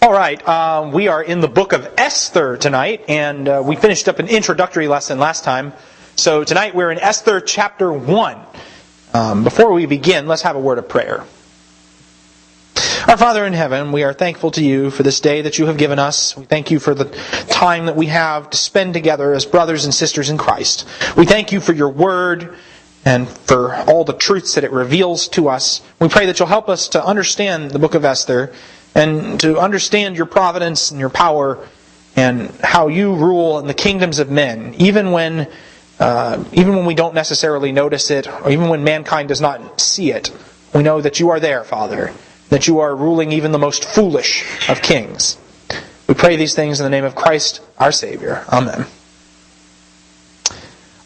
All right, we are in the book of Esther tonight, and we finished up an introductory lesson last time. So tonight we're in Esther chapter 1. Before we begin, let's have a word of prayer. Our Father in heaven, we are thankful to you for this day that you have given us. We thank you for the time that we have to spend together as brothers and sisters in Christ. We thank you for your word and for all the truths that it reveals to us. We pray that you'll help us to understand the book of Esther and to understand your providence and your power and how you rule in the kingdoms of men, even when we don't necessarily notice it, or even when mankind does not see it. We know that you are there, Father, that you are ruling even the most foolish of kings. We pray these things in the name of Christ, our Savior. Amen.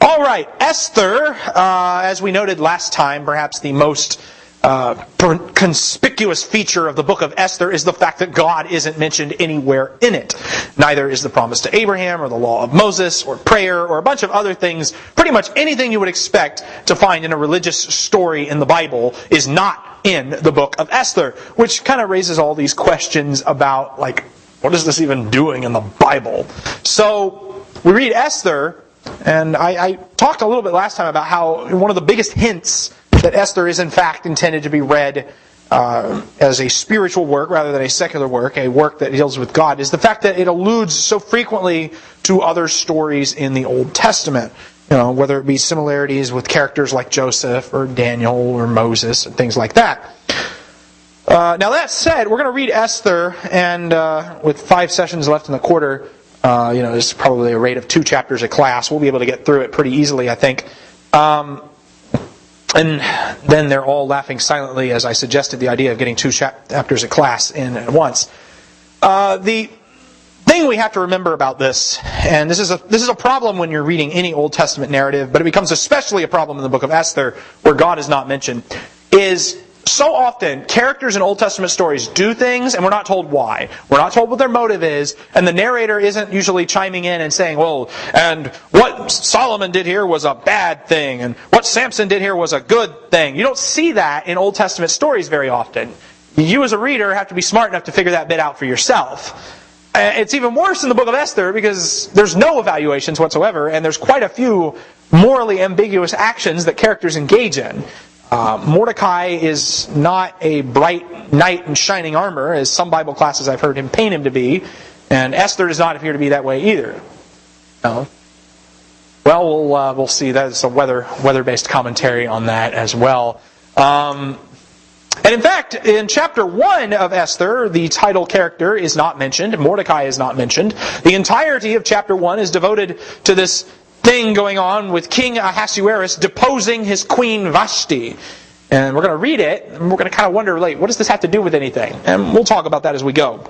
All right, Esther, as we noted last time, perhaps the most conspicuous feature of the book of Esther is the fact that God isn't mentioned anywhere in it. Neither is the promise to Abraham or the law of Moses or prayer or a bunch of other things. Pretty much anything you would expect to find in a religious story in the Bible is not in the book of Esther, which kind of raises all these questions about, like, what is this even doing in the Bible? So we read Esther, and I talked a little bit last time about how one of the biggest hints that Esther is in fact intended to be read as a spiritual work rather than a secular work, a work that deals with God, is the fact that it alludes so frequently to other stories in the Old Testament. You know, whether it be similarities with characters like Joseph or Daniel or Moses and things like that. Now that said, we're going to read Esther, and with 5 sessions left in the quarter, there's probably a rate of 2 chapters a class. We'll be able to get through it pretty easily, I think. And then they're all laughing silently as I suggested the idea of getting 2 chapters a class in at once. The thing we have to remember about this, and this is a problem when you're reading any Old Testament narrative, but it becomes especially a problem in the book of Esther, where God is not mentioned, is so often characters in Old Testament stories do things and we're not told why. We're not told what their motive is, and the narrator isn't usually chiming in and saying, well, and what Solomon did here was a bad thing, and what Samson did here was a good thing. You don't see that in Old Testament stories very often. You as a reader have to be smart enough to figure that bit out for yourself. It's even worse in the book of Esther because there's no evaluations whatsoever, and there's quite a few morally ambiguous actions that characters engage in. Mordecai is not a bright knight in shining armor, as some Bible classes I've heard him paint him to be, and Esther does not appear to be that way either. No. Well, we'll see. That's a weather-based commentary on that as well. And in fact, in chapter 1 of Esther, the title character is not mentioned. Mordecai is not mentioned. The entirety of chapter 1 is devoted to this thing going on with King Ahasuerus deposing his queen Vashti. And we're going to read it, and we're going to kind of wonder, like, what does this have to do with anything? And we'll talk about that as we go.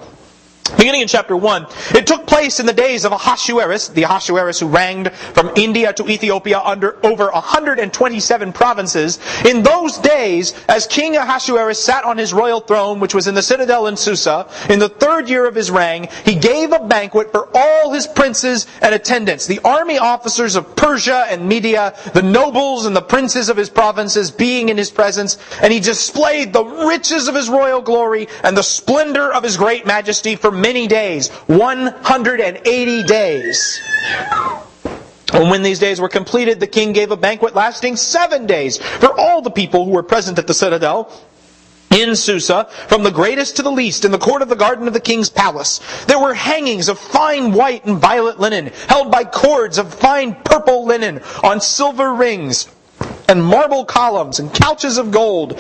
Beginning in chapter 1, it took place in the days of Ahasuerus, the Ahasuerus who reigned from India to Ethiopia under over 127 provinces. In those days, as King Ahasuerus sat on his royal throne, which was in the citadel in Susa, in the 3rd year of his reign, he gave a banquet for all his princes and attendants, the army officers of Persia and Media, the nobles and the princes of his provinces being in his presence, and he displayed the riches of his royal glory and the splendor of his great majesty for many days, 180 days. And when these days were completed, the king gave a banquet lasting 7 days for all the people who were present at the citadel in Susa, from the greatest to the least, in the court of the garden of the king's palace. There were hangings of fine white and violet linen, held by cords of fine purple linen, on silver rings, and marble columns, and couches of gold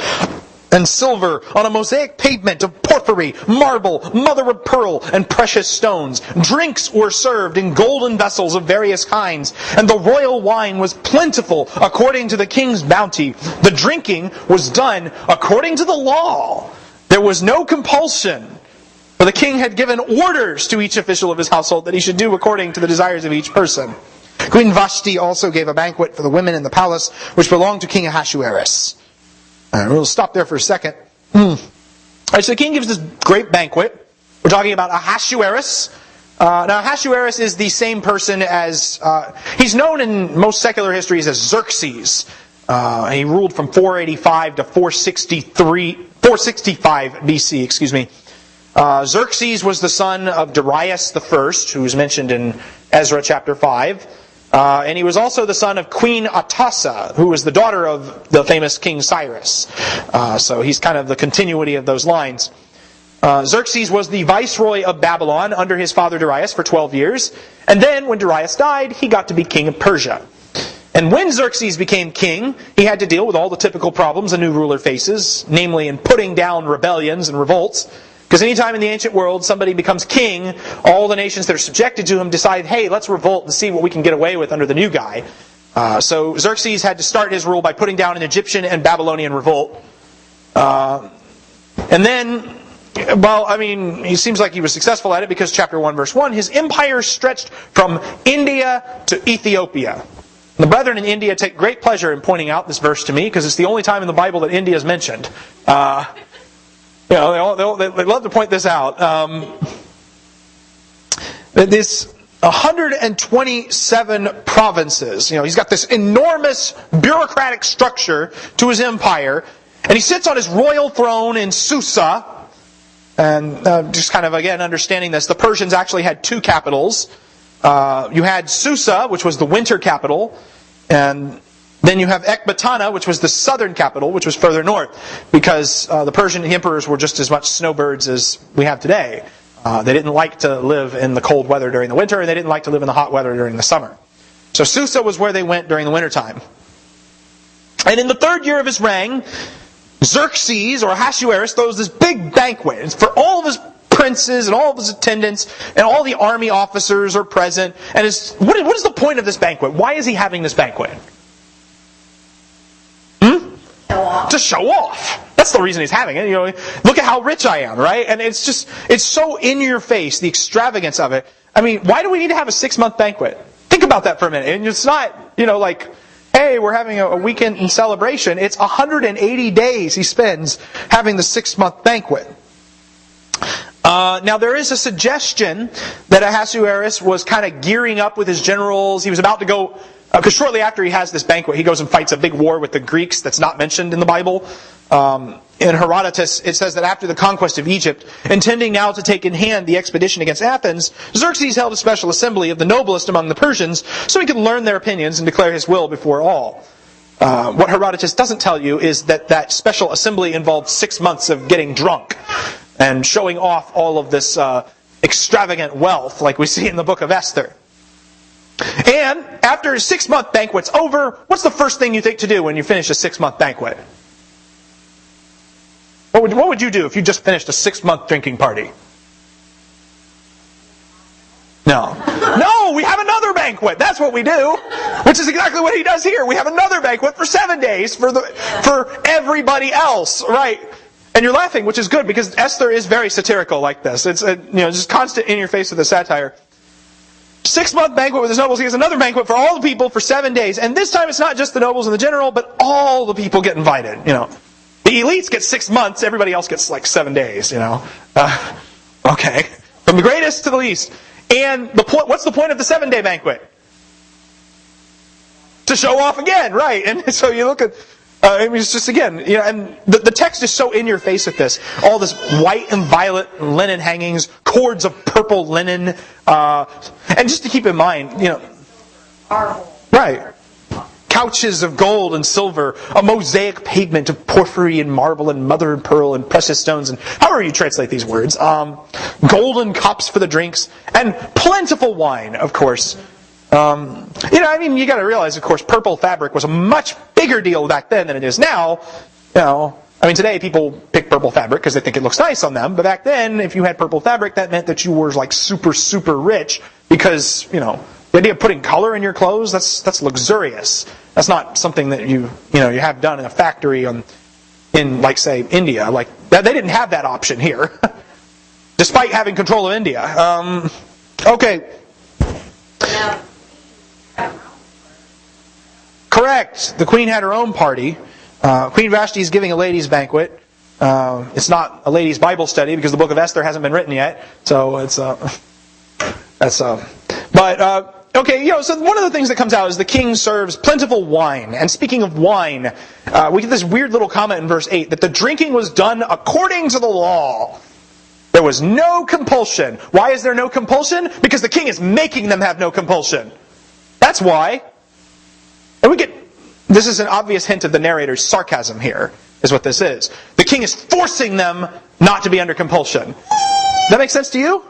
and silver on a mosaic pavement of porphyry, marble, mother of pearl, and precious stones. Drinks were served in golden vessels of various kinds, and the royal wine was plentiful according to the king's bounty. The drinking was done according to the law. There was no compulsion, for the king had given orders to each official of his household that he should do according to the desires of each person. Queen Vashti also gave a banquet for the women in the palace, which belonged to King Ahasuerus. We'll stop there for a second. Alright, so the king gives this great banquet. We're talking about Ahasuerus. Now Ahasuerus is the same person as... he's known in most secular histories as Xerxes. He ruled from 485 to 465 BC, Xerxes was the son of Darius the First, who is mentioned in Ezra chapter 5. And he was also the son of Queen Atassa, who was the daughter of the famous King Cyrus. So he's kind of the continuity of those lines. Xerxes was the viceroy of Babylon under his father Darius for 12 years. And then, when Darius died, he got to be king of Persia. And when Xerxes became king, he had to deal with all the typical problems a new ruler faces, namely in putting down rebellions and revolts. Because anytime in the ancient world somebody becomes king, all the nations that are subjected to him decide, hey, let's revolt and see what we can get away with under the new guy. So Xerxes had to start his rule by putting down an Egyptian and Babylonian revolt. And then, well, I mean, he seems like he was successful at it because chapter 1, verse 1, his empire stretched from India to Ethiopia. The brethren in India take great pleasure in pointing out this verse to me because it's the only time in the Bible that India is mentioned. They love to point this out. This 127 provinces. He's got this enormous bureaucratic structure to his empire, and he sits on his royal throne in Susa. And just kind of, again, understanding this, the Persians actually had two capitals. You had Susa, which was the winter capital, and then you have Ecbatana, which was the southern capital, which was further north, because the Persian emperors were just as much snowbirds as we have today. They didn't like to live in the cold weather during the winter, and they didn't like to live in the hot weather during the summer. So Susa was where they went during the wintertime. And in the third year of his reign, Xerxes, or Ahasuerus, throws this big banquet. It's for all of his princes and all of his attendants, and all the army officers are present. And what is the point of this banquet? Why is he having this banquet? To show off. That's the reason he's having it. Look at how rich I am, right? And it's so in your face, the extravagance of it. I mean, why do we need to have a 6-month banquet? Think about that for a minute. And it's not, like, hey, we're having a weekend in celebration. It's 180 days he spends having the 6-month banquet. Now, there is a suggestion that Ahasuerus was kind of gearing up with his generals. He was about to go, because shortly after he has this banquet, he goes and fights a big war with the Greeks that's not mentioned in the Bible. In Herodotus, it says that after the conquest of Egypt, intending now to take in hand the expedition against Athens, Xerxes held a special assembly of the noblest among the Persians so he could learn their opinions and declare his will before all. What Herodotus doesn't tell you is that special assembly involved 6 months of getting drunk and showing off all of this extravagant wealth like we see in the book of Esther. And after his 6-month banquet's over, what's the first thing you think to do when you finish a 6-month banquet? What would you do if you just finished a 6-month drinking party? No, we have another banquet. That's what we do. Which is exactly what he does here. We have another banquet for 7 days for everybody else, right? And you're laughing, which is good because Esther is very satirical like this. It's just constant in your face with the satire. 6-month banquet with his nobles. He has another banquet for all the people for 7 days. And this time it's not just the nobles and the general, but all the people get invited. The elites get 6 months. Everybody else gets like 7 days. Okay, from the greatest to the least. And what's the point of the 7-day banquet? To show off again, right? And so you look at. It's just again, and the text is so in your face with this. All this white and violet linen hangings, cords of purple linen, and just to keep in mind, right, couches of gold and silver, a mosaic pavement of porphyry and marble and mother of pearl and precious stones, and however you translate these words, golden cups for the drinks, and plentiful wine, of course. You got to realize, of course, purple fabric was a much bigger deal back then than it is now. Today people pick purple fabric because they think it looks nice on them. But back then, if you had purple fabric, that meant that you were like super, super rich because, the idea of putting color in your clothes, that's luxurious. That's not something that you have done in a factory in, like, say, India. Like, they didn't have that option here, despite having control of India. Okay. Correct. The queen had her own party. Queen Vashti is giving a ladies' banquet. It's not a ladies' Bible study because the book of Esther hasn't been written yet. So it's But so one of the things that comes out is the king serves plentiful wine. And speaking of wine, we get this weird little comment in verse 8 that the drinking was done according to the law. There There was no compulsion. Why is there no compulsion? Because the king is making them have no compulsion. That's why. And this is an obvious hint of the narrator's sarcasm here, is what this is. The king is forcing them not to be under compulsion. Does that make sense to you?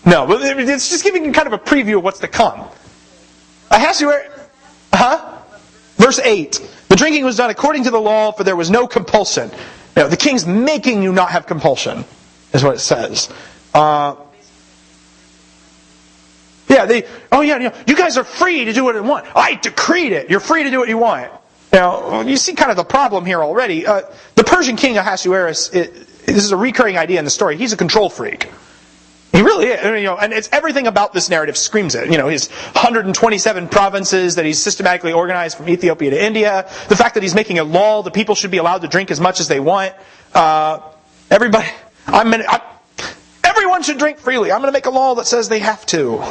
No, but it's just giving you kind of a preview of what's to come. Verse 8. The drinking was done according to the law, for there was no compulsion. Now, the king's making you not have compulsion, is what it says. You guys are free to do what you want. I decreed it. You're free to do what you want. Now, you see kind of the problem here already. The Persian king Ahasuerus, this is a recurring idea in the story. He's a control freak. He really is. And it's everything about this narrative screams it. His 127 provinces that he's systematically organized from Ethiopia to India. The fact that he's making a law that people should be allowed to drink as much as they want. Everyone should drink freely. I'm going to make a law that says they have to.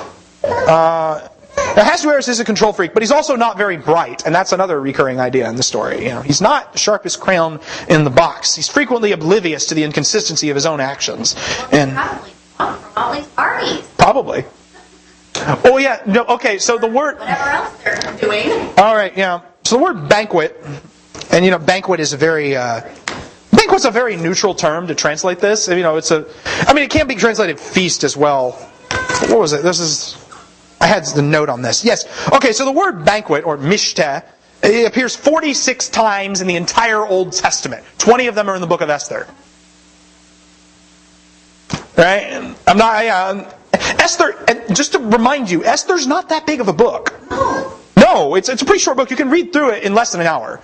Ahasuerus is a control freak, but he's also not very bright, and that's another recurring idea in the story. He's not the sharpest crayon in the box. He's frequently oblivious to the inconsistency of his own actions. And from all these parties. Probably. Oh yeah. No. Okay. So the word. Whatever else they're doing. All right. Yeah. So the word banquet, and banquet is banquet's a very neutral term to translate this. It can be translated feast as well. What was it? I had the note on this. Yes. Okay. So the word banquet or mishteh, it appears 46 times in the entire Old Testament. 20 of them are in the book of Esther. Right? Esther, and just to remind you, Esther's not that big of a book. No, it's a pretty short book. You can read through it in less than an hour.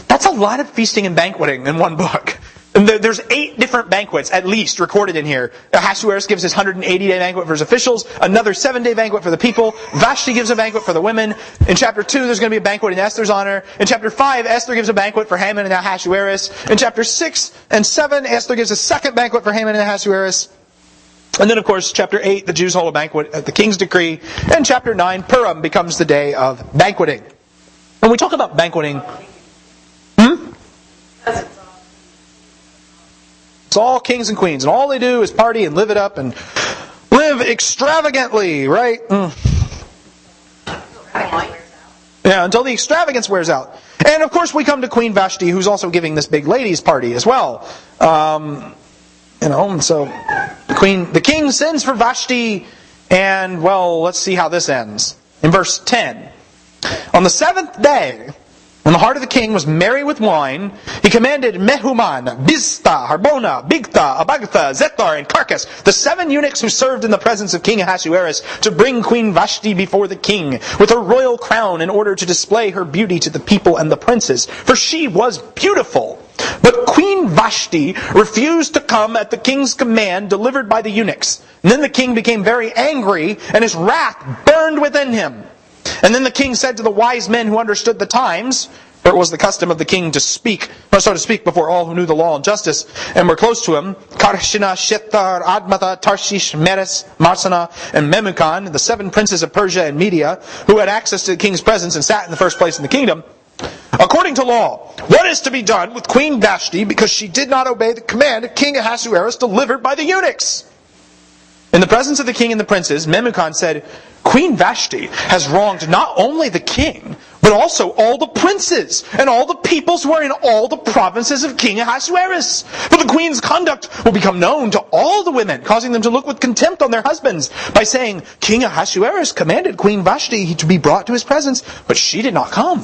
That's a lot of feasting and banqueting in one book. And there's 8 different banquets, at least, recorded in here. Ahasuerus gives his 180-day banquet for his officials, another 7-day banquet for the people. Vashti gives a banquet for the women. In chapter 2, there's going to be a banquet in Esther's honor. In chapter 5, Esther gives a banquet for Haman and Ahasuerus. In chapter 6 and 7, Esther gives a second banquet for Haman and Ahasuerus. And then, of course, chapter 8, the Jews hold a banquet at the king's decree. And chapter 9, Purim becomes the day of banqueting. When we talk about banqueting... It's all kings and queens, and all they do is party and live it up and live extravagantly, right? Yeah, until the extravagance wears out. And of course we come to Queen Vashti, who's also giving this big ladies' party as well. And so the king sends for Vashti, and let's see how this ends. In verse 10, on the 7th day, when the heart of the king was merry with wine, he commanded Mehuman, Biztha, Harbona, Bigtha, Abagtha, Zethar, and Carcass, the 7 eunuchs who served in the presence of King Ahasuerus, to bring Queen Vashti before the king with her royal crown in order to display her beauty to the people and the princes, for she was beautiful. But Queen Vashti refused to come at the king's command delivered by the eunuchs. And then the king became very angry, and his wrath burned within him. And then the king said to the wise men who understood the times, for it was the custom of the king to speak, so to speak, before all who knew the law and justice and were close to him, Karshina, Shethar, Admatha, Tarshish, Meres, Marsana, and Memucan, the 7 princes of Persia and Media, who had access to the king's presence and sat in the first place in the kingdom. According to law, what is to be done with Queen Vashti because she did not obey the command of King Ahasuerus delivered by the eunuchs? In the presence of the king and the princes, Memucan said, Queen Vashti has wronged not only the king, but also all the princes and all the peoples who are in all the provinces of King Ahasuerus. For the queen's conduct will become known to all the women, causing them to look with contempt on their husbands, by saying, King Ahasuerus commanded Queen Vashti to be brought to his presence, but she did not come.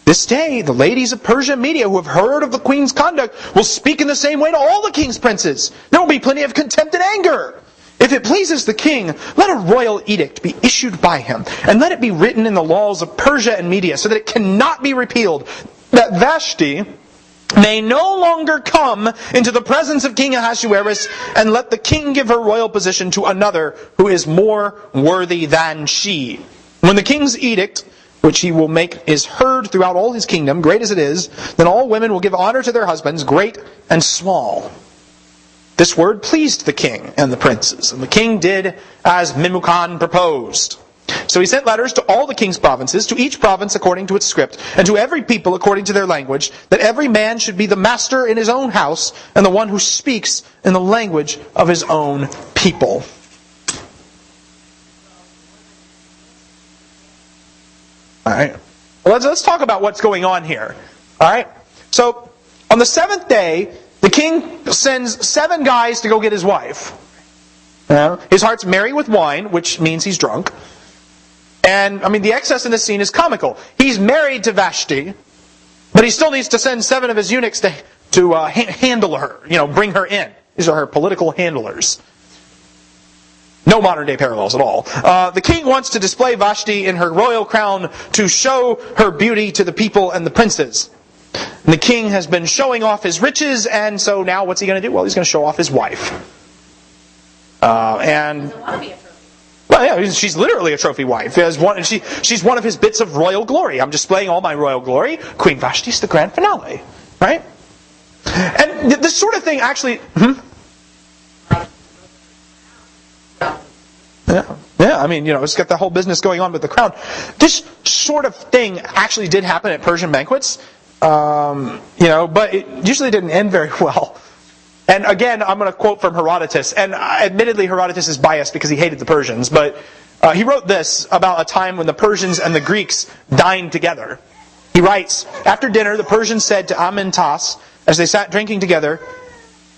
This day, the ladies of Persia and Media who have heard of the queen's conduct will speak in the same way to all the king's princes. There will be plenty of contempt and anger. If it pleases the king, let a royal edict be issued by him, and let it be written in the laws of Persia and Media, so that it cannot be repealed, that Vashti may no longer come into the presence of King Ahasuerus, and let the king give her royal position to another who is more worthy than she. When the king's edict, which he will make, is heard throughout all his kingdom, great as it is, then all women will give honor to their husbands, great and small. This word pleased the king and the princes, and the king did as Memucan proposed. So he sent letters to all the king's provinces, to each province according to its script, and to every people according to their language, that every man should be the master in his own house, and the one who speaks in the language of his own people. Alright. Well, let's talk about what's going on here. Alright. So, on the 7th day, the king sends 7 guys to go get his wife. His heart's merry with wine, which means he's drunk. And, the excess in this scene is comical. He's married to Vashti, but he still needs to send 7 of his eunuchs to handle her, bring her in. These are her political handlers. No modern day parallels at all. The king wants to display Vashti in her royal crown to show her beauty to the people and the princes. And the king has been showing off his riches, and so now what's he going to do? Well, he's going to show off his wife. She's literally a trophy wife. She's one of his bits of royal glory. I'm displaying all my royal glory. Queen Vashti's the grand finale, right? And this sort of thing actually. Yeah. It's got the whole business going on with the crown. This sort of thing actually did happen at Persian banquets, but it usually didn't end very well. And again, I'm going to quote from Herodotus. And admittedly, Herodotus is biased because he hated the Persians. But he wrote this about a time when the Persians and the Greeks dined together. He writes, "After dinner, the Persians said to Amyntas, as they sat drinking together,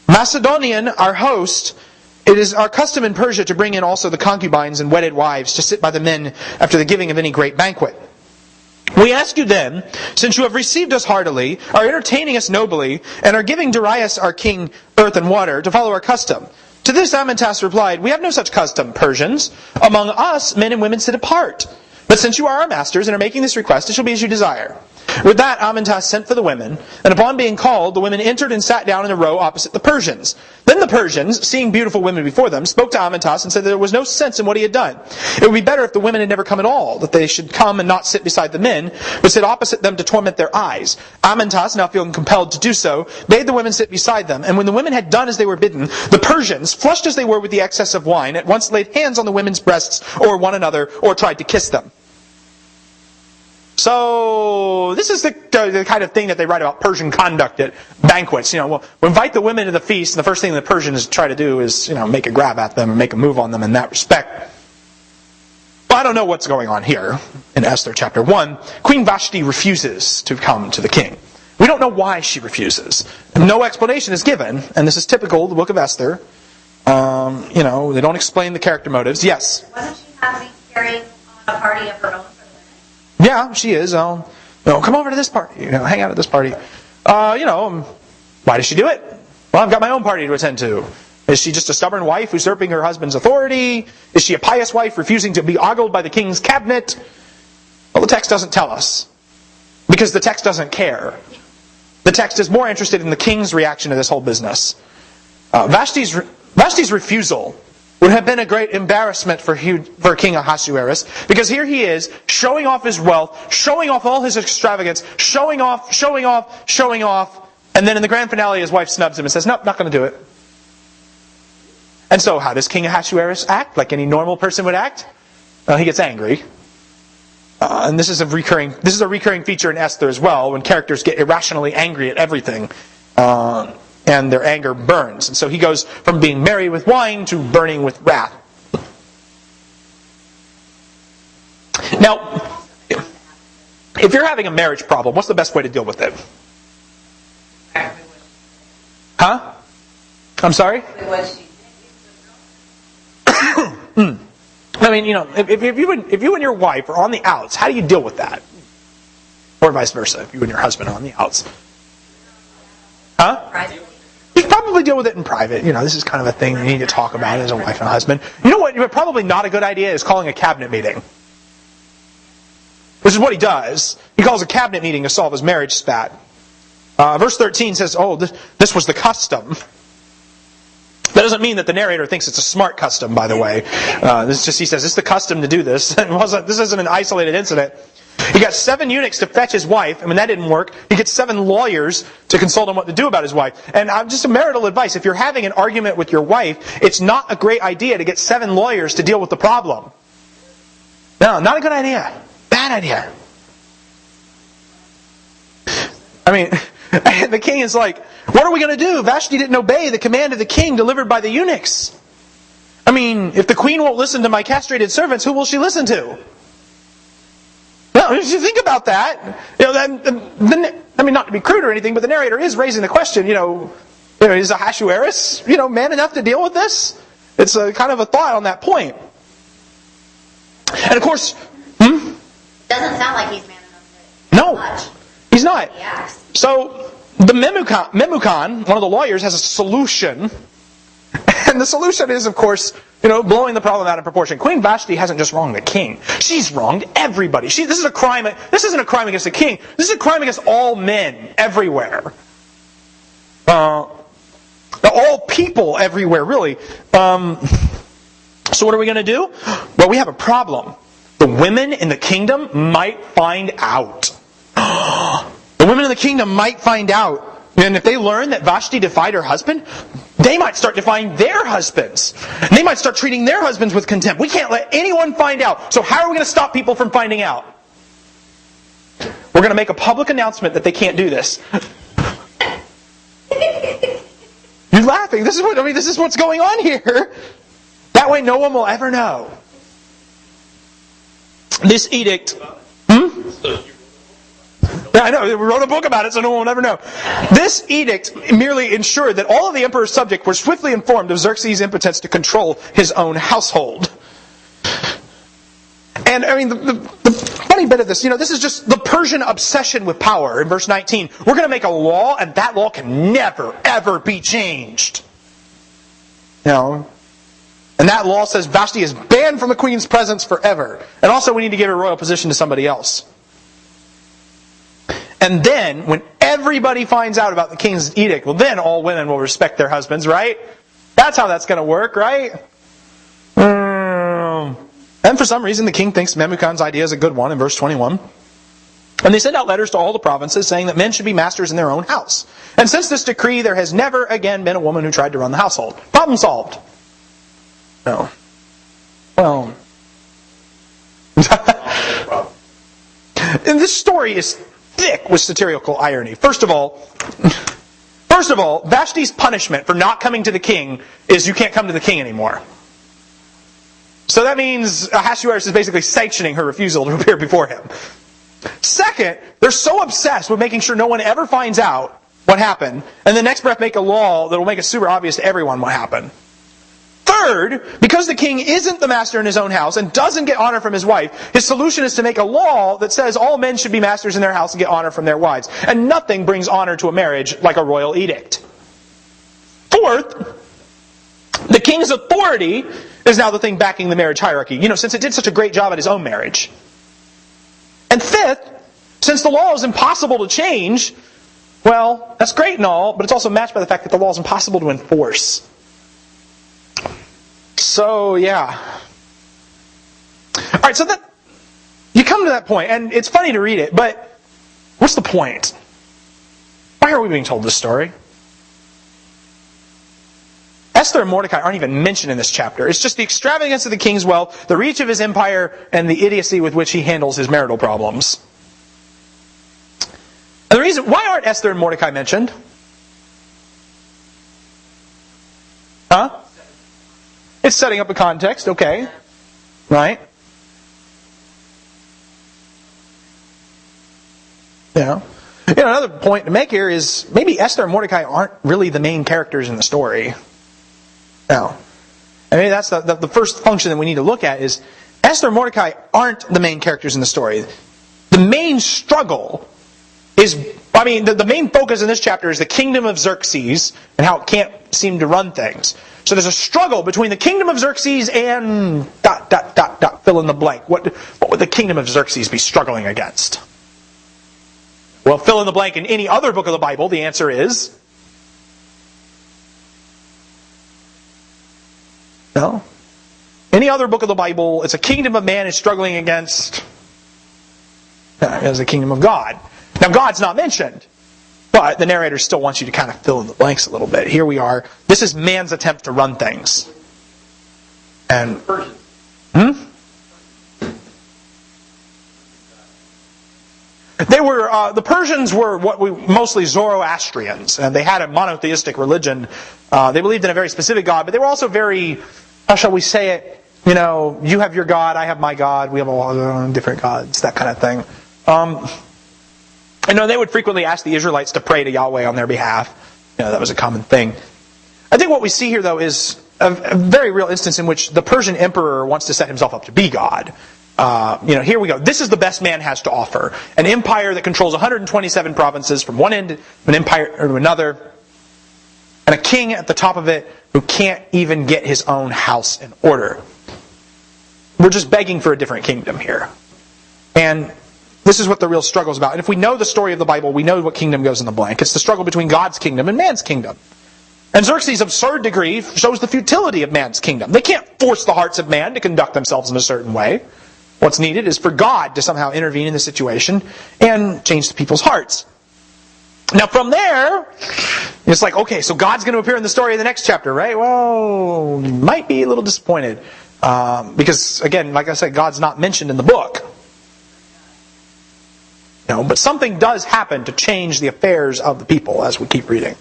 'Macedonian, our host, it is our custom in Persia to bring in also the concubines and wedded wives to sit by the men after the giving of any great banquet. We ask you then, since you have received us heartily, are entertaining us nobly, and are giving Darius our king earth and water, to follow our custom.' To this Amyntas replied, 'We have no such custom, Persians. Among us, men and women sit apart. But since you are our masters and are making this request, it shall be as you desire.' With that, Amyntas sent for the women, and upon being called, the women entered and sat down in a row opposite the Persians. Then the Persians, seeing beautiful women before them, spoke to Amyntas and said that there was no sense in what he had done. It would be better if the women had never come at all, that they should come and not sit beside the men, but sit opposite them to torment their eyes. Amyntas, now feeling compelled to do so, bade the women sit beside them, and when the women had done as they were bidden, the Persians, flushed as they were with the excess of wine, at once laid hands on the women's breasts or one another, or tried to kiss them." So, this is the kind of thing that they write about Persian conduct at banquets. We'll invite the women to the feast, and the first thing the Persians try to do is, make a grab at them and make a move on them in that respect. Well, I don't know what's going on here in Esther chapter 1. Queen Vashti refuses to come to the king. We don't know why she refuses. No explanation is given, and this is typical of the book of Esther. They don't explain the character motives. Yes? Wasn't she having carrying on a party of her own? Yeah, she is. Come over to this party. Hang out at this party. Why does she do it? Well, I've got my own party to attend to. Is she just a stubborn wife usurping her husband's authority? Is she a pious wife refusing to be ogled by the king's cabinet? Well, the text doesn't tell us. Because the text doesn't care. The text is more interested in the king's reaction to this whole business. Vashti's refusal would have been a great embarrassment for King Ahasuerus, because here he is, showing off his wealth, showing off all his extravagance, showing off, and then in the grand finale his wife snubs him and says, "Nope, not going to do it." And so how does King Ahasuerus act? Like any normal person would act? He gets angry. And this is a recurring feature in Esther as well, when characters get irrationally angry at everything. And their anger burns. And so he goes from being merry with wine to burning with wrath. Now, if you're having a marriage problem, what's the best way to deal with it? Huh? I'm sorry? If you and your wife are on the outs, how do you deal with that? Or vice versa, if you and your husband are on the outs. Huh? You probably deal with it in private. This is kind of a thing you need to talk about as a wife and a husband. You know what? Probably not a good idea is calling a cabinet meeting. Which is what he does. He calls a cabinet meeting to solve his marriage spat. Verse 13 says, this was the custom. That doesn't mean that the narrator thinks it's a smart custom, by the way. He says, it's the custom to do this. This isn't an isolated incident. He got 7 eunuchs to fetch his wife, and when that didn't work, he gets 7 lawyers to consult on what to do about his wife. And just a marital advice, if you're having an argument with your wife, it's not a great idea to get 7 lawyers to deal with the problem. No, not a good idea. Bad idea. I mean, the king is like, what are we going to do? Vashti didn't obey the command of the king delivered by the eunuchs. I mean, if the queen won't listen to my castrated servants, who will she listen to? Well, if you think about that, not to be crude or anything, but the narrator is raising the question, is Ahasuerus, man enough to deal with this? It's a kind of a thought on that point. And of course, Doesn't sound like he's man enough to no, much. He's not. Yeah. So the Memucan, one of the lawyers, has a solution. And the solution is, of course, blowing the problem out of proportion. Queen Vashti hasn't just wronged the king. She's wronged everybody. This is a crime. This isn't a crime against the king. This is a crime against all men everywhere. All people everywhere, really. So what are we going to do? Well, we have a problem. The women in the kingdom might find out. The women in the kingdom might find out. And if they learn that Vashti defied her husband, they might start defying their husbands. And they might start treating their husbands with contempt. We can't let anyone find out. So how are we going to stop people from finding out? We're going to make a public announcement that they can't do this. You're laughing. This is what's going on here. That way no one will ever know. This edict... Yeah, I know. We wrote a book about it, so no one will ever know. This edict merely ensured that all of the emperor's subjects were swiftly informed of Xerxes' impotence to control his own household. And, the funny bit of this, this is just the Persian obsession with power. In verse 19, we're going to make a law, and that law can never, ever be changed. And that law says Vashti is banned from the queen's presence forever. And also we need to give a royal position to somebody else. And then, when everybody finds out about the king's edict, well then all women will respect their husbands, right? That's how that's going to work, right? And for some reason the king thinks Memucan's idea is a good one in verse 21. And they send out letters to all the provinces saying that men should be masters in their own house. And since this decree, there has never again been a woman who tried to run the household. Problem solved. No. Well. And this story is thick with satirical irony. First of all, Vashti's punishment for not coming to the king is you can't come to the king anymore. So that means Ahasuerus is basically sanctioning her refusal to appear before him. Second, they're so obsessed with making sure no one ever finds out what happened, and the next breath make a law that will make it super obvious to everyone what happened. Third, because the king isn't the master in his own house and doesn't get honor from his wife, his solution is to make a law that says all men should be masters in their house and get honor from their wives. And nothing brings honor to a marriage like a royal edict. Fourth, the king's authority is now the thing backing the marriage hierarchy, since it did such a great job at his own marriage. And fifth, since the law is impossible to change, well, that's great and all, but it's also matched by the fact that the law is impossible to enforce. So, yeah. Alright, so that you come to that point, and it's funny to read it, but what's the point? Why are we being told this story? Esther and Mordecai aren't even mentioned in this chapter. It's just the extravagance of the king's wealth, the reach of his empire, and the idiocy with which he handles his marital problems. And the reason, why aren't Esther and Mordecai mentioned? Huh? It's setting up a context, okay. Right? Yeah. Another point to make here is maybe Esther and Mordecai aren't really the main characters in the story. No. I mean, that's the first function that we need to look at is Esther and Mordecai aren't the main characters in the story. The main struggle is, the main focus in this chapter is the kingdom of Xerxes and how it can't seem to run things. So there's a struggle between the kingdom of Xerxes and ... fill in the blank. What would the kingdom of Xerxes be struggling against? Well, fill in the blank in any other book of the Bible, the answer is... No. Any other book of the Bible, it's a kingdom of man is struggling against... as the kingdom of God. Now, God's not mentioned. But the narrator still wants you to kind of fill in the blanks a little bit. Here we are. This is man's attempt to run things. And... Persian. The Persians were mostly Zoroastrians, and they had a monotheistic religion. They believed in a very specific God, but they were also very, how shall we say it, you have your God, I have my God, we have all different gods, that kind of thing. They would frequently ask the Israelites to pray to Yahweh on their behalf. That was a common thing. I think what we see here, though, is a very real instance in which the Persian emperor wants to set himself up to be God. Here we go. This is the best man has to offer. An empire that controls 127 provinces from one end of an empire to another. And a king at the top of it who can't even get his own house in order. We're just begging for a different kingdom here. And this is what the real struggle is about. And if we know the story of the Bible, we know what kingdom goes in the blank. It's the struggle between God's kingdom and man's kingdom. And Xerxes' absurd decree shows the futility of man's kingdom. They can't force the hearts of man to conduct themselves in a certain way. What's needed is for God to somehow intervene in the situation and change the people's hearts. Now from there, it's like, okay, so God's going to appear in the story of the next chapter, right? Well, you might be a little disappointed. Because, again, like I said, God's not mentioned in the book. But something does happen to change the affairs of the people as we keep reading.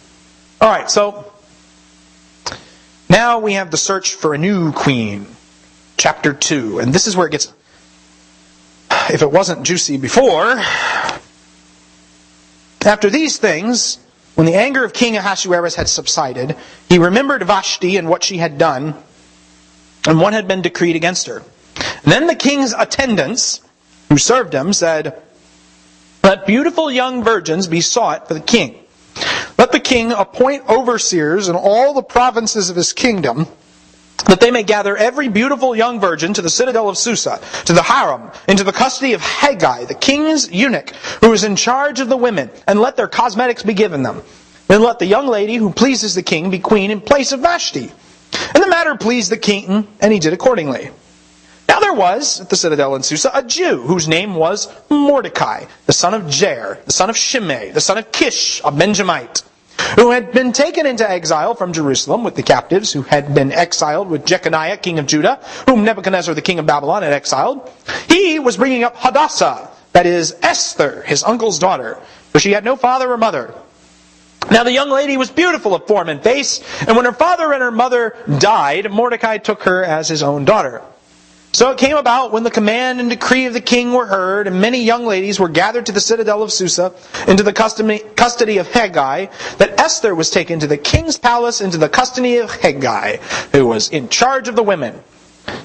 Alright, so now we have the search for a new queen. Chapter 2. And this is where it gets, if it wasn't juicy before. After these things, when the anger of King Ahasuerus had subsided, he remembered Vashti and what she had done, and what had been decreed against her. And then the king's attendants, who served him, said, "Let beautiful young virgins be sought for the king. Let the king appoint overseers in all the provinces of his kingdom, that they may gather every beautiful young virgin to the citadel of Susa, to the harem, into the custody of Haggai, the king's eunuch, who is in charge of the women, and let their cosmetics be given them. Then let the young lady who pleases the king be queen in place of Vashti." And the matter pleased the king, and he did accordingly. Now there was, at the citadel in Susa, a Jew, whose name was Mordecai, the son of Jair, the son of Shimei, the son of Kish, a Benjamite, who had been taken into exile from Jerusalem with the captives who had been exiled with Jeconiah, king of Judah, whom Nebuchadnezzar, the king of Babylon, had exiled. He was bringing up Hadassah, that is, Esther, his uncle's daughter, for she had no father or mother. Now the young lady was beautiful of form and face, and when her father and her mother died, Mordecai took her as his own daughter. So it came about, when the command and decree of the king were heard, and many young ladies were gathered to the citadel of Susa, into the custody of Haggai, that Esther was taken to the king's palace into the custody of Haggai, who was in charge of the women.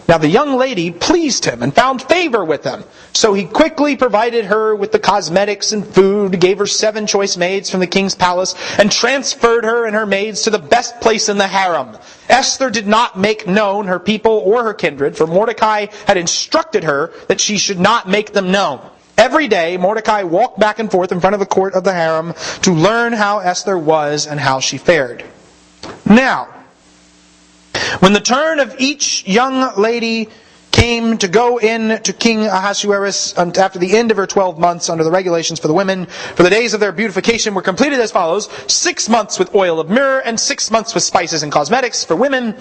Now the young lady pleased him and found favor with him. So he quickly provided her with the cosmetics and food, gave her 7 choice maids from the king's palace, and transferred her and her maids to the best place in the harem. Esther did not make known her people or her kindred, for Mordecai had instructed her that she should not make them known. Every day Mordecai walked back and forth in front of the court of the harem to learn how Esther was and how she fared. Now, when the turn of each young lady came to go in to King Ahasuerus after the end of her 12 months under the regulations for the women, for the days of their beautification were completed as follows: 6 months with oil of myrrh, and 6 months with spices and cosmetics for women.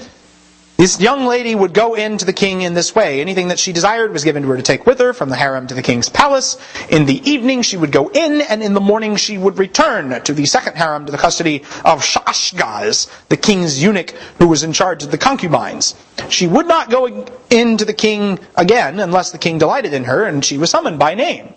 This young lady would go in to the king in this way. Anything that she desired was given to her to take with her from the harem to the king's palace. In the evening she would go in, and in the morning she would return to the second harem to the custody of Shaashgaz, the king's eunuch, who was in charge of the concubines. She would not go in to the king again unless the king delighted in her, and she was summoned by name.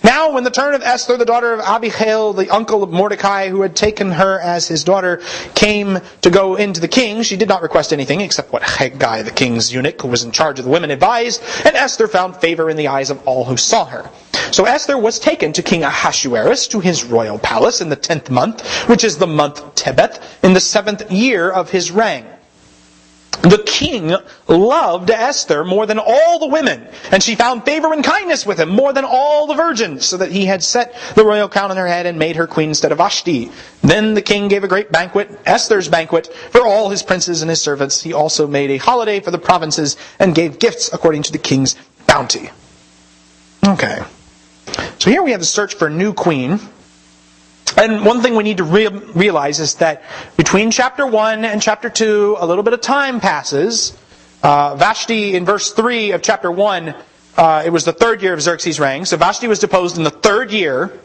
Now, when the turn of Esther, the daughter of Abihail, the uncle of Mordecai, who had taken her as his daughter, came to go into the king, she did not request anything except what Haggai, the king's eunuch, who was in charge of the women, advised, and Esther found favor in the eyes of all who saw her. So Esther was taken to King Ahasuerus to his royal palace in the 10th month, which is the month Tebeth, in the 7th year of his reign. The king loved Esther more than all the women, and she found favor and kindness with him more than all the virgins, so that he had set the royal crown on her head and made her queen instead of Vashti. Then the king gave a great banquet, Esther's banquet, for all his princes and his servants. He also made a holiday for the provinces and gave gifts according to the king's bounty. Okay. So here we have the search for a new queen. And one thing we need to realize is that between chapter 1 and chapter 2, a little bit of time passes. Vashti, in verse 3 of chapter 1, it was the 3rd year of Xerxes' reign. So Vashti was deposed in the 3rd year.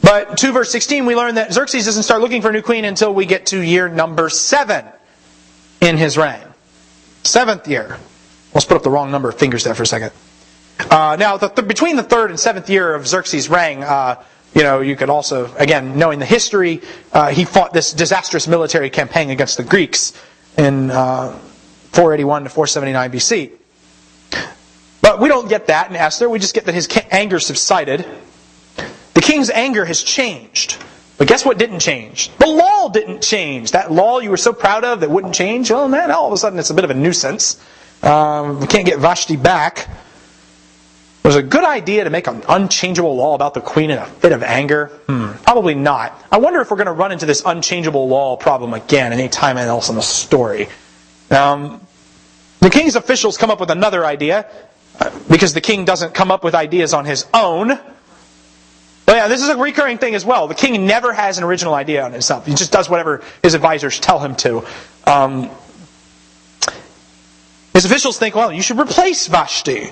But 2 verse 16, we learn that Xerxes doesn't start looking for a new queen until we get to year number 7 in his reign. 7th year. Let's put up the wrong number of fingers there for a second. Now, between the 3rd and 7th year of Xerxes' reign, you could also, again, knowing the history, he fought this disastrous military campaign against the Greeks in 481 to 479 BC. But we don't get that in Esther. We just get that his anger subsided. The king's anger has changed. But guess what didn't change? The law didn't change. That law you were so proud of that wouldn't change, well, man, all of a sudden it's a bit of a nuisance. We can't get Vashti back. Was it a good idea to make an unchangeable law about the queen in a fit of anger? Probably not. I wonder if we're going to run into this unchangeable law problem again any time else in the story. The king's officials come up with another idea, because the king doesn't come up with ideas on his own. But yeah, this is a recurring thing as well. The king never has an original idea on himself. He just does whatever his advisors tell him to. His officials think, well, you should replace Vashti.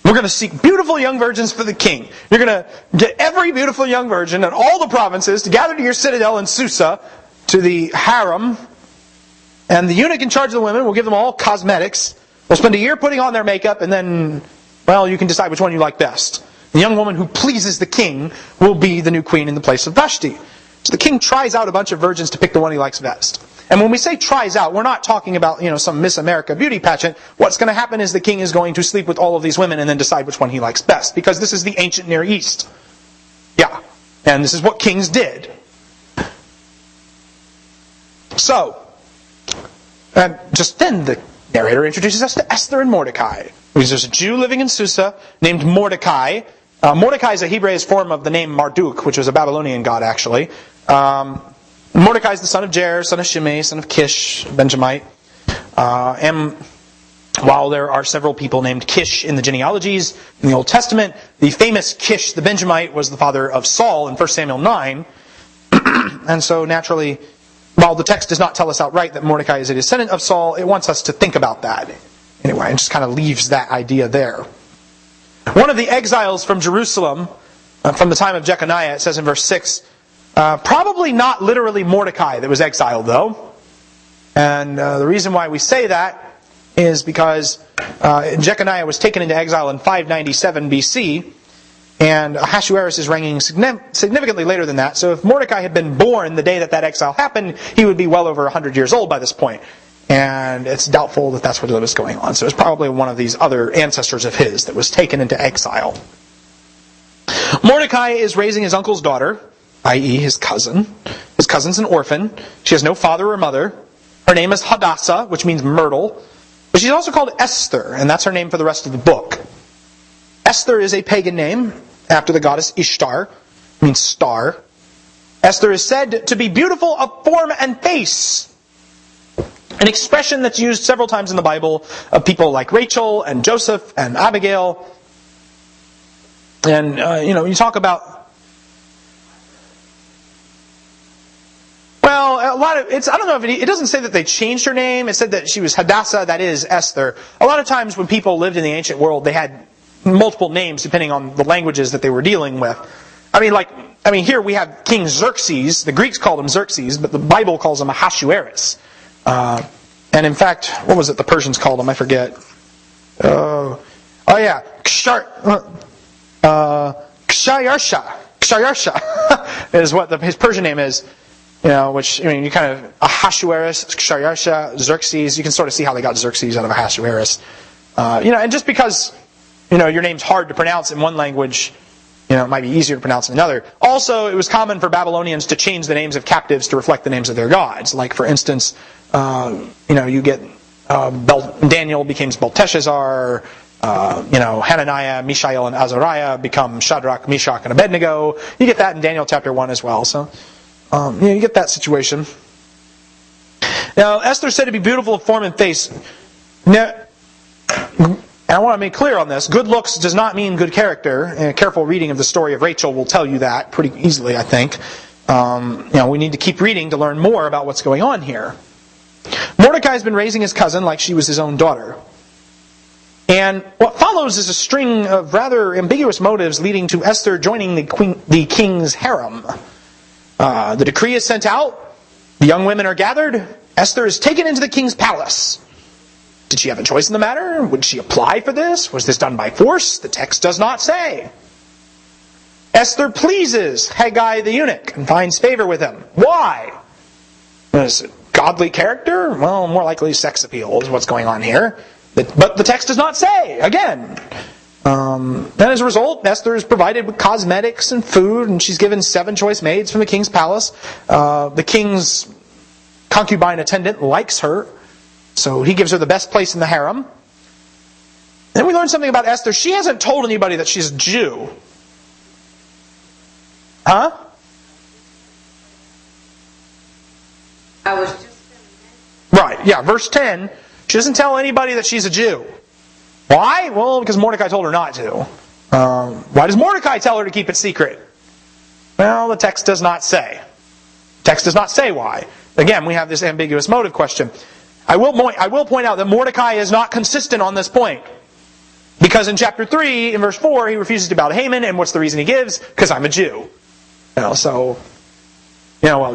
We're going to seek beautiful young virgins for the king. You're going to get every beautiful young virgin in all the provinces to gather to your citadel in Susa, to the harem. And the eunuch in charge of the women will give them all cosmetics. We'll spend a year putting on their makeup, and then, well, you can decide which one you like best. The young woman who pleases the king will be the new queen in the place of Vashti. So the king tries out a bunch of virgins to pick the one he likes best. And when we say tries out, we're not talking about, some Miss America beauty pageant. What's going to happen is the king is going to sleep with all of these women and then decide which one he likes best. Because this is the ancient Near East. Yeah. And this is what kings did. So, just then the narrator introduces us to Esther and Mordecai. There's a Jew living in Susa named Mordecai. Mordecai is a Hebraic form of the name Marduk, which was a Babylonian god, actually. Mordecai is the son of Jair, son of Shimei, son of Kish, Benjamite. And while there are several people named Kish in the genealogies in the Old Testament, the famous Kish, the Benjamite, was the father of Saul in 1 Samuel 9. And so naturally, while the text does not tell us outright that Mordecai is a descendant of Saul, it wants us to think about that. Anyway, it just kind of leaves that idea there. One of the exiles from Jerusalem, from the time of Jeconiah, it says in verse 6, probably not literally Mordecai that was exiled, though. And the reason why we say that is because Jeconiah was taken into exile in 597 BC, and Ahasuerus is reigning significantly later than that. So if Mordecai had been born the day that exile happened, he would be well over 100 years old by this point. And it's doubtful that that's what was going on. So it's probably one of these other ancestors of his that was taken into exile. Mordecai is raising his uncle's daughter, i.e. his cousin. His cousin's an orphan. She has no father or mother. Her name is Hadassah, which means myrtle. But she's also called Esther, and that's her name for the rest of the book. Esther is a pagan name after the goddess Ishtar. It means star. Esther is said to be beautiful of form and face. An expression that's used several times in the Bible of people like Rachel and Joseph and Abigail. And, you talk about... Well, a lot of... I don't know if it doesn't say that they changed her name. It said that she was Hadassah, that is Esther. A lot of times when people lived in the ancient world, they had multiple names depending on the languages that they were dealing with. Here we have King Xerxes. The Greeks called him Xerxes, but the Bible calls him Ahasuerus. And in fact, what was it the Persians called him? I forget. Kshayarsha is what his Persian name is. Which, you kind of, Ahasuerus, Kshayarsha, Xerxes, you can sort of see how they got Xerxes out of Ahasuerus. And just because, your name's hard to pronounce in one language, it might be easier to pronounce in another. Also, it was common for Babylonians to change the names of captives to reflect the names of their gods. Like, for instance, you get Daniel becomes Belteshazzar. Hananiah, Mishael, and Azariah become Shadrach, Meshach, and Abednego. You get that in Daniel chapter 1 as well. So, you get that situation. Now, Esther said to be beautiful of form and face. Now, and I want to make clear on this, good looks does not mean good character. And a careful reading of the story of Rachel will tell you that pretty easily, I think. We need to keep reading to learn more about what's going on here. Mordecai has been raising his cousin like she was his own daughter. And what follows is a string of rather ambiguous motives leading to Esther joining the king's harem. The decree is sent out. The young women are gathered. Esther is taken into the king's palace. Did she have a choice in the matter? Would she apply for this? Was this done by force? The text does not say. Esther pleases Haggai the eunuch and finds favor with him. Why? Is it godly character? Well, more likely sex appeal is what's going on here. But the text does not say. Again. And as a result, Esther is provided with cosmetics and food, and she's given 7 choice maids from the king's palace. The king's concubine attendant likes her, so he gives her the best place in the harem. Then we learn something about Esther. She hasn't told anybody that she's a Jew. Huh? I was just Right, yeah, verse 10. She doesn't tell anybody that she's a Jew. Why? Well, because Mordecai told her not to. Why does Mordecai tell her to keep it secret? Well, the text does not say. The text does not say why. Again, we have this ambiguous motive question. I will point out that Mordecai is not consistent on this point. Because in chapter 3, in verse 4, he refuses to bow to Haman, and what's the reason he gives? Because I'm a Jew. Well,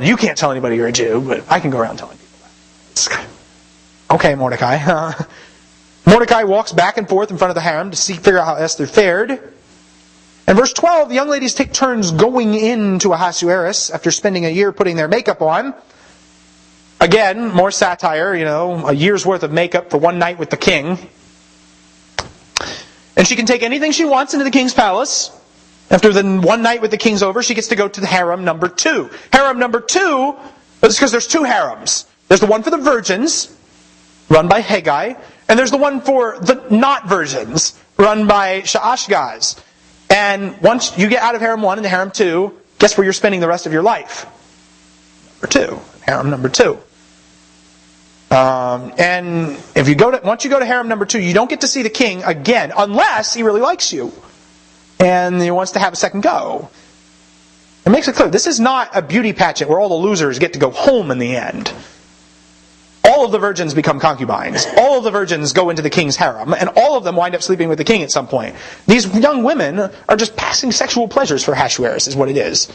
you can't tell anybody you're a Jew, but I can go around telling people that. Okay, Mordecai. Mordecai walks back and forth in front of the harem to figure out how Esther fared. In verse 12, the young ladies take turns going into Ahasuerus after spending a year putting their makeup on. Again, more satire, a year's worth of makeup for one night with the king. And she can take anything she wants into the king's palace. After the one night with the king's over, she gets to go to the harem number 2. Harem number 2, that's because there's 2 harems. There's the one for the virgins, run by Haggai, and there's the one for the not virgins, run by Shaashgaz. And once you get out of harem 1 into harem 2, guess where you're spending the rest of your life? Number 2. Harem number 2. And if once you go to harem number 2, you don't get to see the king again, unless he really likes you. And he wants to have a second go. It makes it clear, this is not a beauty pageant where all the losers get to go home in the end. All of the virgins become concubines. All of the virgins go into the king's harem, and all of them wind up sleeping with the king at some point. These young women are just passing sexual pleasures for Ahasuerus, is what it is.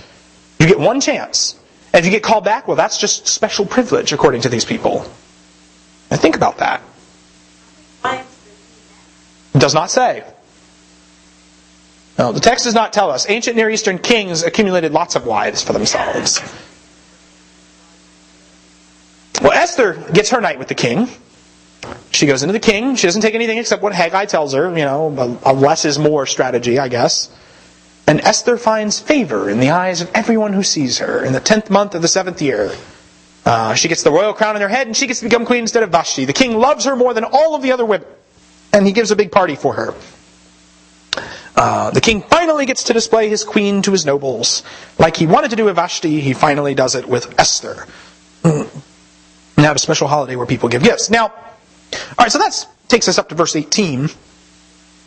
You get one chance. And if you get called back, well, that's just special privilege, according to these people. And think about that. It does not say. No, the text does not tell us. Ancient Near Eastern kings accumulated lots of wives for themselves. Well, Esther gets her night with the king. She goes into the king. She doesn't take anything except what Haggai tells her. A less is more strategy, I guess. And Esther finds favor in the eyes of everyone who sees her in the 10th month of the 7th year. She gets the royal crown on her head, and she gets to become queen instead of Vashti. The king loves her more than all of the other women, and he gives a big party for her. The king finally gets to display his queen to his nobles. Like he wanted to do with Vashti, he finally does it with Esther. And have a special holiday where people give gifts. Now, alright, so that takes us up to verse 18.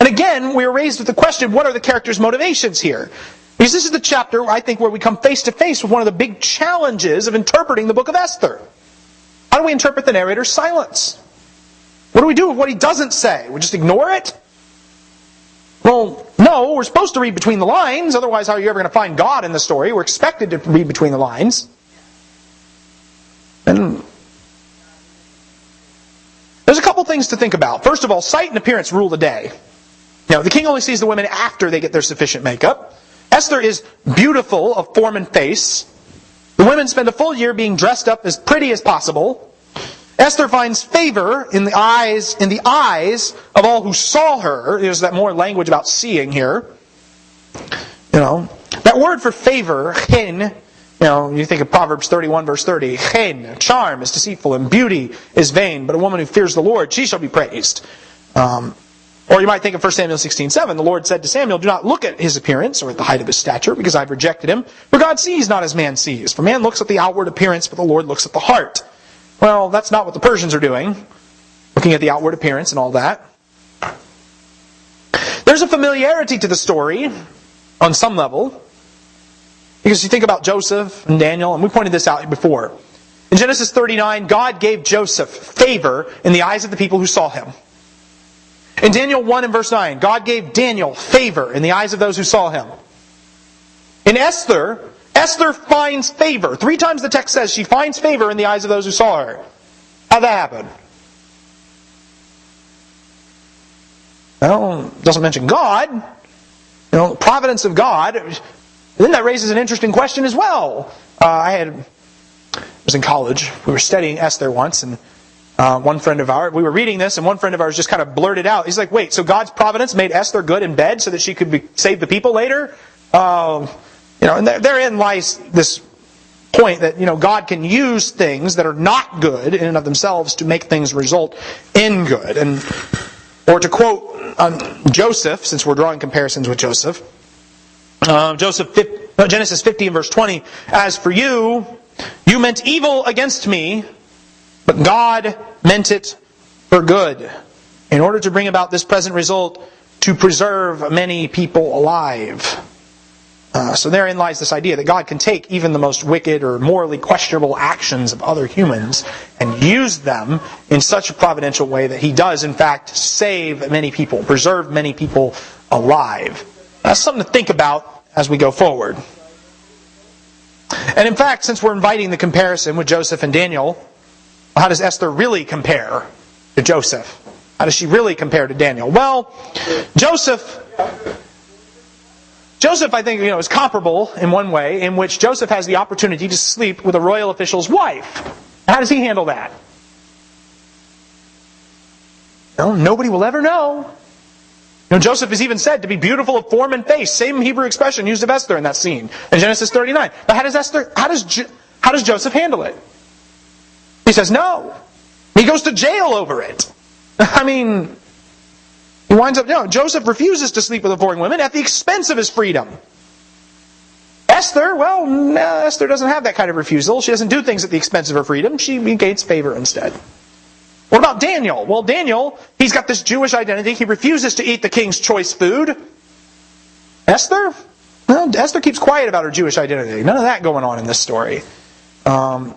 And again, we are raised with the question, what are the characters' motivations here? Because this is the chapter, I think, where we come face to face with one of the big challenges of interpreting the book of Esther. How do we interpret the narrator's silence? What do we do with what he doesn't say? We just ignore it? Well, no, we're supposed to read between the lines. Otherwise, how are you ever going to find God in the story? We're expected to read between the lines. And there's a couple things to think about. First of all, sight and appearance rule the day. The king only sees the women after they get their sufficient makeup. Esther is beautiful of form and face. The women spend a full year being dressed up as pretty as possible. Esther finds favor in the eyes of all who saw her. There's that more language about seeing here. That word for favor, chen, you think of Proverbs 31 verse 30. Chen, charm is deceitful and beauty is vain, but a woman who fears the Lord, she shall be praised. Or you might think of 1 Samuel 16:7. The Lord said to Samuel, do not look at his appearance or at the height of his stature, because I've rejected him. For God sees not as man sees. For man looks at the outward appearance, but the Lord looks at the heart. Well, that's not what the Persians are doing. Looking at the outward appearance and all that. There's a familiarity to the story on some level. Because you think about Joseph and Daniel, and we pointed this out before. In Genesis 39, God gave Joseph favor in the eyes of the people who saw him. In Daniel 1 and verse 9, God gave Daniel favor in the eyes of those who saw him. In Esther, Esther finds favor. 3 times the text says she finds favor in the eyes of those who saw her. How'd that happen? Well, it doesn't mention God. The providence of God. Then that raises an interesting question as well. I was in college. We were studying Esther once, and one friend of ours, we were reading this, and one friend of ours just kind of blurted out. He's like, "Wait, so God's providence made Esther good in bed so that she could save the people later?" And therein lies this point that God can use things that are not good in and of themselves to make things result in good. Or to quote Joseph, since we're drawing comparisons with Joseph, Genesis 50 and verse 20, "As for you, you meant evil against me, but God meant it for good, in order to bring about this present result, to preserve many people alive." So therein lies this idea that God can take even the most wicked or morally questionable actions of other humans and use them in such a providential way that He does, in fact, save many people, preserve many people alive. That's something to think about as we go forward. And in fact, since we're inviting the comparison with Joseph and Daniel, how does Esther really compare to Joseph? How does she really compare to Daniel? Well, Joseph, I think, is comparable in one way, in which Joseph has the opportunity to sleep with a royal official's wife. How does he handle that? Nobody will ever know. Joseph is even said to be beautiful of form and face. Same Hebrew expression used of Esther in that scene in Genesis 39. But how does Joseph handle it? He says no. He goes to jail over it. He winds up, Joseph refuses to sleep with a foreign woman at the expense of his freedom. Esther, Esther doesn't have that kind of refusal. She doesn't do things at the expense of her freedom. She gains favor instead. What about Daniel? Well, Daniel, he's got this Jewish identity. He refuses to eat the king's choice food. Esther? Esther keeps quiet about her Jewish identity. None of that going on in this story. And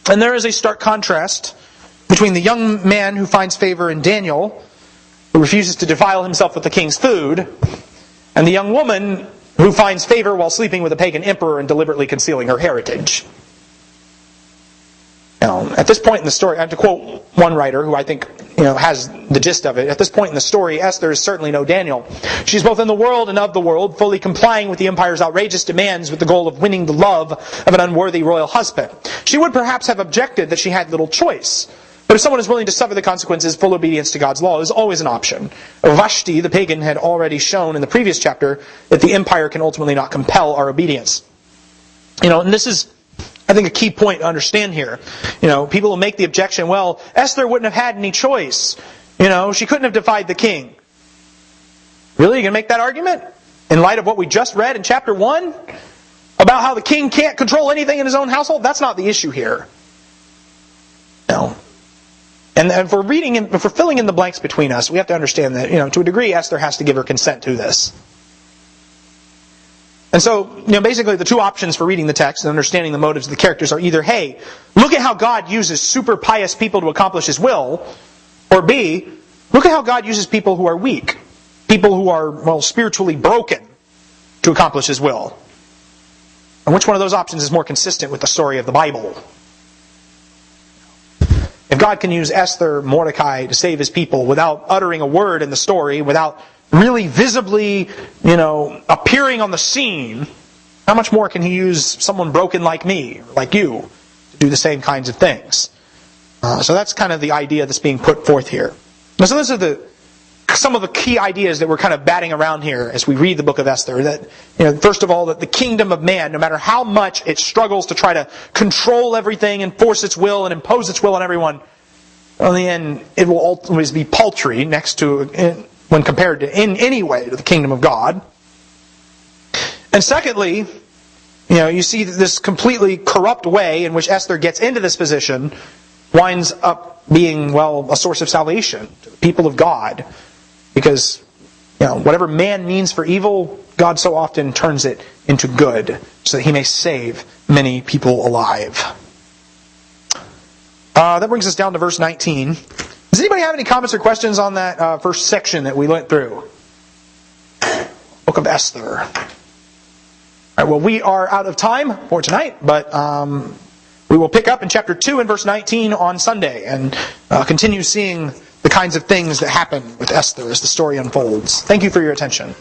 there is a stark contrast between the young man who finds favor in Daniel, who refuses to defile himself with the king's food, and the young woman who finds favor while sleeping with a pagan emperor and deliberately concealing her heritage. Now, at this point in the story, I have to quote one writer who I think has the gist of it. At this point in the story, Esther is certainly no Daniel. She's both in the world and of the world, fully complying with the empire's outrageous demands with the goal of winning the love of an unworthy royal husband. She would perhaps have objected that she had little choice. But if someone is willing to suffer the consequences, full obedience to God's law is always an option. Vashti, the pagan, had already shown in the previous chapter that the empire can ultimately not compel our obedience. And this is, I think, a key point to understand here. People will make the objection, well, Esther wouldn't have had any choice. She couldn't have defied the king. Really? You're going to make that argument? In light of what we just read in chapter 1? About how the king can't control anything in his own household? That's not the issue here. No. And if we're filling in the blanks between us, we have to understand that, to a degree, Esther has to give her consent to this. And so, basically the two options for reading the text and understanding the motives of the characters are either, hey, look at how God uses super pious people to accomplish His will, or B, look at how God uses people who are weak, people who are, spiritually broken to accomplish His will. And which one of those options is more consistent with the story of the Bible? If God can use Esther, Mordecai to save His people without uttering a word in the story, without really visibly, appearing on the scene, how much more can He use someone broken like me, like you, to do the same kinds of things? So that's kind of the idea that's being put forth here. So those are some of the key ideas that we're kind of batting around here as we read the book of Esther. That, first of all, that the kingdom of man, no matter how much it struggles to try to control everything and force its will and impose its will on everyone, in the end, it will always be paltry when compared to, in any way, to the kingdom of God. And secondly, you see this completely corrupt way in which Esther gets into this position winds up being, a source of salvation to the people of God. Because, whatever man means for evil, God so often turns it into good, so that He may save many people alive. That brings us down to verse 19. Does anybody have any comments or questions on that first section that we went through? Book of Esther. All right, well, we are out of time for tonight, but we will pick up in chapter 2 and verse 19 on Sunday and continue seeing the kinds of things that happen with Esther as the story unfolds. Thank you for your attention.